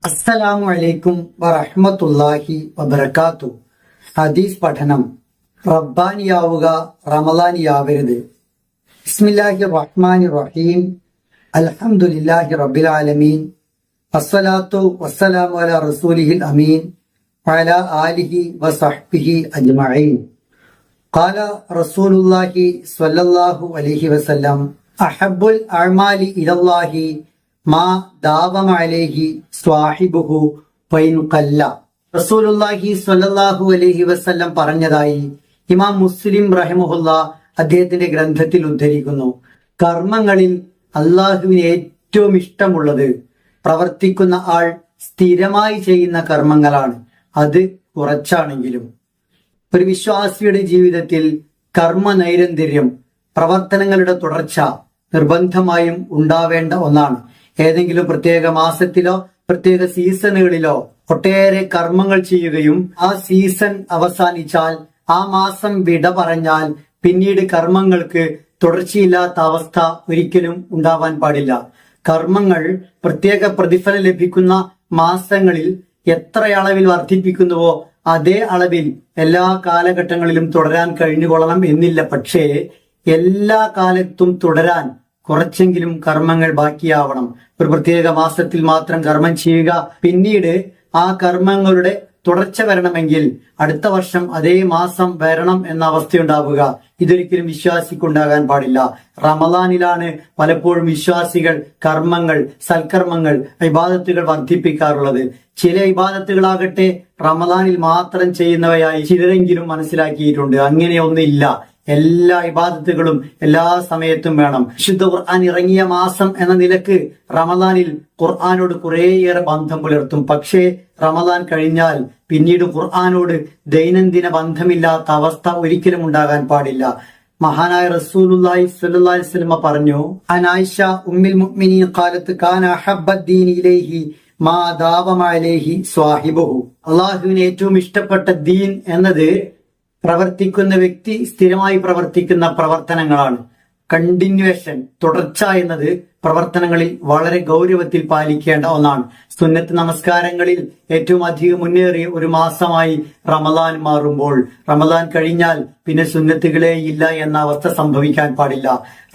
അസ്സലാമു അലൈക്കും വറഹ്മത്തുള്ളാഹി വബറകാത്തു. ഹദീസ് പഠനം. റബ്ബാനിയാവുക, റമളാനിയാവരുത്. ബിസ്മില്ലാഹിർ റഹ്മാനിർ റഹീം. അൽഹംദുലില്ലാഹി റബ്ബിൽ ആലമീൻ. വസ്സലാത്തു വസ്സലാമു അലാ റസൂലിഹിൽ അമീൻ വഅലാ ആലിഹി വസഹ്ബിഹി അജ്മഈൻ. ഖാല റസൂലുള്ളാഹി സ്വല്ലല്ലാഹു അലൈഹി വസല്ലം അഹബ്ബുൽ അഅ്മാലി ഇലല്ലാഹി മാ ദാവമ അലൈഹി സ്വാഹിബുഹു ഫൈൻ ഖല്ല. റസൂലുള്ളാഹി സ്വല്ലല്ലാഹു അലൈഹി വസല്ലം പറഞ്ഞതായി ഇമാം മുസ്ലിം റഹിമഹുല്ലാ അദ്ദേഹത്തിന്റെ ഗ്രന്ഥത്തിൽ ഉദ്ധരിക്കുന്നു. കർമ്മങ്ങളിൽ അള്ളാഹുവിന് ഏറ്റവും ഇഷ്ടമുള്ളത് പ്രവർത്തിക്കുന്ന ആൾ സ്ഥിരമായി ചെയ്യുന്ന കർമ്മങ്ങളാണ്, അത് കുറച്ചാണെങ്കിലും. ഒരു വിശ്വാസിയുടെ ജീവിതത്തിൽ കർമ്മ നൈരന്തര്യം, പ്രവർത്തനങ്ങളുടെ തുടർച്ച നിർബന്ധമായും ഉണ്ടാവേണ്ട ഒന്നാണ്. ഏതെങ്കിലും പ്രത്യേക മാസത്തിലോ പ്രത്യേക സീസണുകളിലോ ഒട്ടേറെ കർമ്മങ്ങൾ ചെയ്യുകയും ആ സീസൺ അവസാനിച്ചാൽ, ആ മാസം വിട പറഞ്ഞാൽ പിന്നീട് കർമ്മങ്ങൾക്ക് തുടർച്ചയില്ലാത്ത അവസ്ഥ ഒരിക്കലും ഉണ്ടാവാൻ പാടില്ല. കർമ്മങ്ങൾ പ്രത്യേക പ്രതിഫലം ലഭിക്കുന്ന മാസങ്ങളിൽ എത്ര അളവിൽ വർദ്ധിപ്പിക്കുന്നുവോ അതേ അളവിൽ എല്ലാ കാലഘട്ടങ്ങളിലും തുടരാൻ കഴിഞ്ഞുകൊള്ളണം എന്നില്ല. പക്ഷേ എല്ലാ കാലത്തും തുടരാൻ കുറച്ചെങ്കിലും കർമ്മങ്ങൾ ബാക്കിയാവണം. ഒരു പ്രത്യേക മാസത്തിൽ മാത്രം കർമ്മം ചെയ്യുക, പിന്നീട് ആ കർമ്മങ്ങളുടെ തുടർച്ച വരണമെങ്കിൽ അടുത്ത വർഷം അതേ മാസം വരണം എന്ന അവസ്ഥയുണ്ടാവുക, ഇതൊരിക്കലും വിശ്വാസിക്കുണ്ടാകാൻ പാടില്ല. റമളാനിലാണ് പലപ്പോഴും വിശ്വാസികൾ കർമ്മങ്ങൾ, സൽക്കർമ്മങ്ങൾ, ഇബാദത്തുകൾ വർദ്ധിപ്പിക്കാറുള്ളത്. ചില ഇബാദത്തുകളാകട്ടെ റമളാനിൽ മാത്രം ചെയ്യുന്നവയായി ചിലരെങ്കിലും മനസ്സിലാക്കിയിട്ടുണ്ട്. അങ്ങനെയൊന്നില്ല. എല്ലാ ഇബാദത്തുകളും എല്ലാ സമയത്തും വേണം. വിശുദ്ധ ഖുർആൻ ഇറങ്ങിയ മാസം എന്ന നിലക്ക് റമളാനിൽ ഖുർആനോട് കുറേയേറെ ബന്ധം പുലർത്തും. പക്ഷേ റമളാൻ കഴിഞ്ഞാൽ പിന്നീട് ഖുർആനോട് ദൈനംദിന ബന്ധമില്ലാത്ത അവസ്ഥ ഒരിക്കലും ഉണ്ടാകാൻ പാടില്ല. മഹാനായ റസൂലുള്ളാഹി സ്വല്ലല്ലാഹി അലൈഹി വസല്ലം പറഞ്ഞു, അൻ ആയിഷ ഉമ്മുൽ മുഅ്മിനീൻ ഖാലത്ത് കാന അഹബ്ബദ്ദീനി ഇലൈഹി മാ ദാവമ അലൈഹി സ്വാഹിബുഹു. അല്ലാഹുവിന് ഏറ്റവും ഇഷ്ടപ്പെട്ട ദീൻ എന്നത് പ്രവർത്തിക്കുന്ന വ്യക്തി സ്ഥിരമായി പ്രവർത്തിക്കുന്ന പ്രവർത്തനങ്ങളാണ്. കണ്ടിന്യൂവേഷൻ, തുടർച്ച എന്നത് പ്രവർത്തനങ്ങളിൽ വളരെ ഗൗരവത്തിൽ പാലിക്കേണ്ട ഒന്നാണ്. സുന്നത്ത് നമസ്കാരങ്ങളിൽ ഏറ്റവും അധികം മുന്നേറിയ ഒരു മാസമായി റമളാൻ മാറുമ്പോൾ, റമളാൻ കഴിഞ്ഞാൽ പിന്നെ സുന്നത്തുകളെ ഇല്ല എന്ന അവസ്ഥ സംഭവിക്കാൻ പാടില്ല.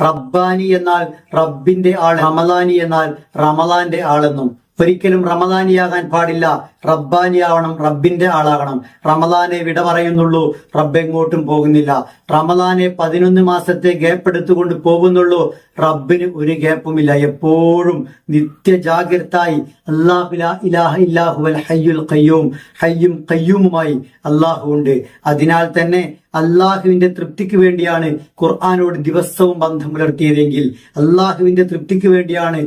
റബ്ബാനി എന്നാൽ റബ്ബിന്റെ ആൾ, റമളാനി എന്നാൽ റമളാന്റെ ആളെന്നും. ഒരിക്കലും റമളാനിയാകാൻ പാടില്ല, റബ്ബാനിയാവണം, റബ്ബിന്റെ ആളാകണം. റമളാനെ വിട പറയുന്നുള്ളൂ, റബ്ബെങ്ങോട്ടും പോകുന്നില്ല. റമളാനെ 11 മാസത്തെ ഗ്യാപ്പ് എടുത്തുകൊണ്ട് പോകുന്നുള്ളൂ, റബ്ബിന് ഒരു ഗ്യാപ്പുമില്ല. എപ്പോഴും നിത്യജാഗ്രതായി അല്ലാഹു ലാ ഇലാഹ ഇല്ലാഹു വൽ ഹയ്യുൽ ഖയ്യൂം, ഹയ്യും ഖയ്യൂമുമായി അല്ലാഹു ഉണ്ട്. അതിനാൽ തന്നെ അള്ളാഹുവിന്റെ തൃപ്തിക്ക് വേണ്ടിയാണ് ഖുർആനോട് ദിവസവും ബന്ധം പുലർത്തിയതെങ്കിൽ, അള്ളാഹുവിന്റെ തൃപ്തിക്ക് വേണ്ടിയാണ്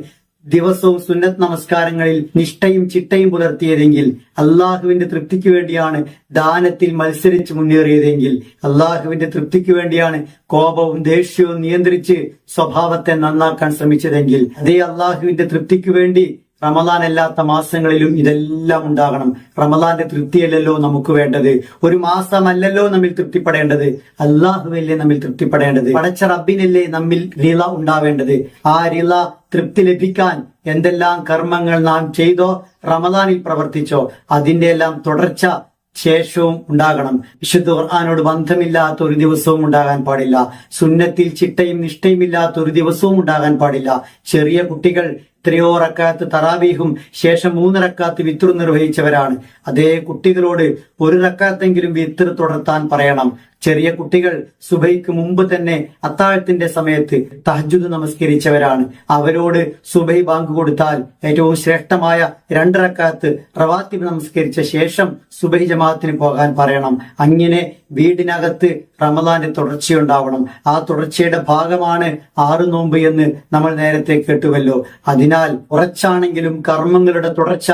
ദിവസവും സുന്നത്ത് നമസ്കാരങ്ങളിൽ നിഷ്ഠയും ചിട്ടയും പുലർത്തിയതെങ്കിൽ, അള്ളാഹുവിന്റെ തൃപ്തിക്ക് വേണ്ടിയാണ് ദാനത്തിൽ മത്സരിച്ച് മുന്നേറിയതെങ്കിൽ, അള്ളാഹുവിന്റെ തൃപ്തിക്ക് വേണ്ടിയാണ് കോപവും ദേഷ്യവും നിയന്ത്രിച്ച് സ്വഭാവത്തെ നന്നാക്കാൻ ശ്രമിച്ചതെങ്കിൽ, അതേ അള്ളാഹുവിന്റെ തൃപ്തിക്ക് വേണ്ടി റമളാൻ അല്ലാത്ത മാസങ്ങളിലും ഇതെല്ലാം ഉണ്ടാകണം. റമളാന്റെ തൃപ്തിയല്ലല്ലോ നമുക്ക് വേണ്ടത്, ഒരു മാസമല്ലല്ലോ നമ്മിൽ തൃപ്തിപ്പെടേണ്ടത്, അള്ളാഹുവല്ലേ നമ്മിൽ തൃപ്തിപ്പെടേണ്ടത്, പടച്ച റബ്ബിനല്ലേ നമ്മിൽ റിള ഉണ്ടാവേണ്ടത്. ആ റിള തൃപ്തി ലഭിക്കാൻ എന്തെല്ലാം കർമ്മങ്ങൾ നാം ചെയ്തോ, റമളാനിൽ പ്രവർത്തിച്ചോ, അതിന്റെ എല്ലാം തുടർച്ച ശേഷവും ഉണ്ടാകണം. വിശുദ്ധ ഖുർആനോട് ബന്ധമില്ലാത്ത ഒരു ദിവസവും ഉണ്ടാകാൻ പാടില്ല. സുന്നത്തിൽ ചിട്ടയും നിഷ്ഠയും ഇല്ലാത്ത ഒരു ദിവസവും ഉണ്ടാകാൻ പാടില്ല. ചെറിയ കുട്ടികൾ എത്രയോ റക്കാത്ത് തറാവീഹും ശേഷം 3 റക്കാത്ത് വിത്ർ നിർവഹിച്ചവരാണ്. അതേ കുട്ടികളോട് 1 റക്കാത്തെങ്കിലും വിത്ർ തുടർത്താൻ പറയണം. ചെറിയ കുട്ടികൾ സുബൈക്ക് മുമ്പ് തന്നെ അത്താഴത്തിന്റെ സമയത്ത് തഹജ്ജുദ് നമസ്കരിച്ചവരാണ്. അവരോട് സുബൈ ബാങ്ക് കൊടുത്താൽ ഏറ്റവും ശ്രേഷ്ഠമായ 2 റക്കാത്ത് റവാത്തിബ് നമസ്കരിച്ച ശേഷം സുബൈ ജമാഅത്തിന് പോകാൻ പറയണം. അങ്ങനെ വീടിനകത്ത് റമളാന്റെ തുടർച്ചയുണ്ടാവണം. ആ തുടർച്ചയുടെ ഭാഗമാണ് 6 നോമ്പ് എന്ന് നമ്മൾ നേരത്തെ കേട്ടുവല്ലോ. അതിനാൽ കുറച്ചാണെങ്കിലും കർമ്മങ്ങളുടെ തുടർച്ച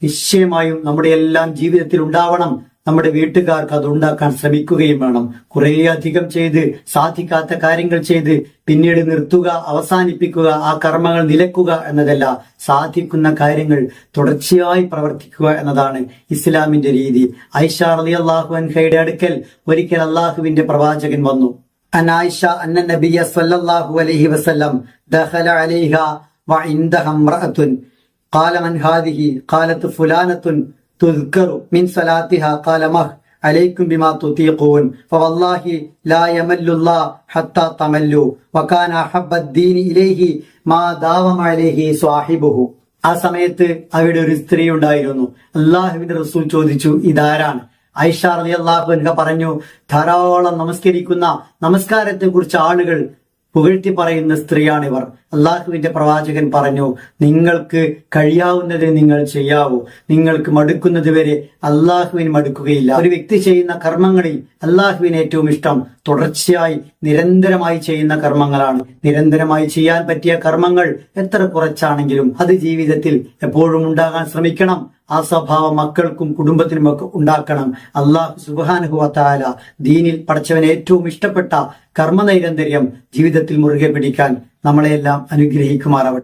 നിശ്ചയമായും നമ്മുടെ എല്ലാം ജീവിതത്തിൽ ഉണ്ടാവണം. നമ്മുടെ വീട്ടുകാർക്ക് അത് ഉണ്ടാക്കാൻ ശ്രമിക്കുകയും വേണം. കുറേ അധികം ചെയ്ത് സാധിക്കാത്ത കാര്യങ്ങൾ ചെയ്ത് പിന്നീട് നിർത്തുക, അവസാനിപ്പിക്കുക, ആ കർമ്മങ്ങൾ നിലക്കുക എന്നതല്ല. സാധിക്കുന്ന കാര്യങ്ങൾ തുടർച്ചയായി പ്രവർത്തിക്കുക എന്നതാണ് ഇസ്ലാമിന്റെ രീതി. ആയിഷ റളിയല്ലാഹു അൻഹയുടെ അടുക്കൽ ഒരിക്കൽ അള്ളാഹുവിന്റെ പ്രവാചകൻ വന്നു. അൻ ആയിഷ അന്ന നബിയ സല്ലല്ലാഹു അലൈഹി വസല്ലം ദഖല അലൈഹ വഇൻദഹ ഇംറഅത്തുൻ ഖാല മൻ ഹാദിഹി ഖാലത്ത് ഫുലാനത്തുൻ തുദ്കറു മിൻ സലാത്തിഹാ ഖാല മഹ് അലൈക്കും ബിമാ തുതീഖൂൻ ഫവല്ലാഹി ലാ യമല്ലുല്ലാഹ് ഹത്താ തമല്ലു വകാന അഹബ്ബദ്ദീനി ഇലൈഹി മാ ദാവമ അലൈഹി സ്വാഹിബുഹു. ആ സമയത്ത് അവിടെ ഒരു സ്ത്രീ ഉണ്ടായിരുന്നു. അല്ലാഹുവിന്റെ റസൂൽ ചോദിച്ചു, ഇതാരാണ്? ആയിഷ റളിയല്ലാഹു അൻഹ പറഞ്ഞു, ധാരാളം നമസ്കരിക്കുന്ന, നമസ്കാരത്തെ കുറിച്ച് ആളുകൾ പുകഴ്ത്തി പറയുന്ന സ്ത്രീയാണിവർ. അള്ളാഹുവിന്റെ പ്രവാചകൻ പറഞ്ഞു, നിങ്ങൾക്ക് കഴിയാവുന്നത് നിങ്ങൾ ചെയ്യാവൂ, നിങ്ങൾക്ക് മടുക്കുന്നത് വരെ അള്ളാഹുവിന് മടുക്കുകയില്ല. ഒരു വ്യക്തി ചെയ്യുന്ന കർമ്മങ്ങളിൽ അള്ളാഹുവിന് ഏറ്റവും ഇഷ്ടം തുടർച്ചയായി നിരന്തരമായി ചെയ്യുന്ന കർമ്മങ്ങളാണ്. നിരന്തരമായി ചെയ്യാൻ പറ്റിയ കർമ്മങ്ങൾ എത്ര കുറച്ചാണെങ്കിലും അത് ജീവിതത്തിൽ എപ്പോഴും ഉണ്ടാകാൻ ശ്രമിക്കണം. ആ സ്വഭാവം മക്കൾക്കും കുടുംബത്തിനും ഒക്കെ ഉണ്ടാക്കണം. അല്ലാഹു സുബ്ഹാനഹു വ തആല ദീനിൽ പടച്ചവന് ഏറ്റവും ഇഷ്ടപ്പെട്ട കർമ്മനൈരന്തര്യം ജീവിതത്തിൽ മുറുകെ പിടിക്കാൻ നമ്മളെല്ലാം അനുഗ്രഹിക്കുമാറാവട്ടെ.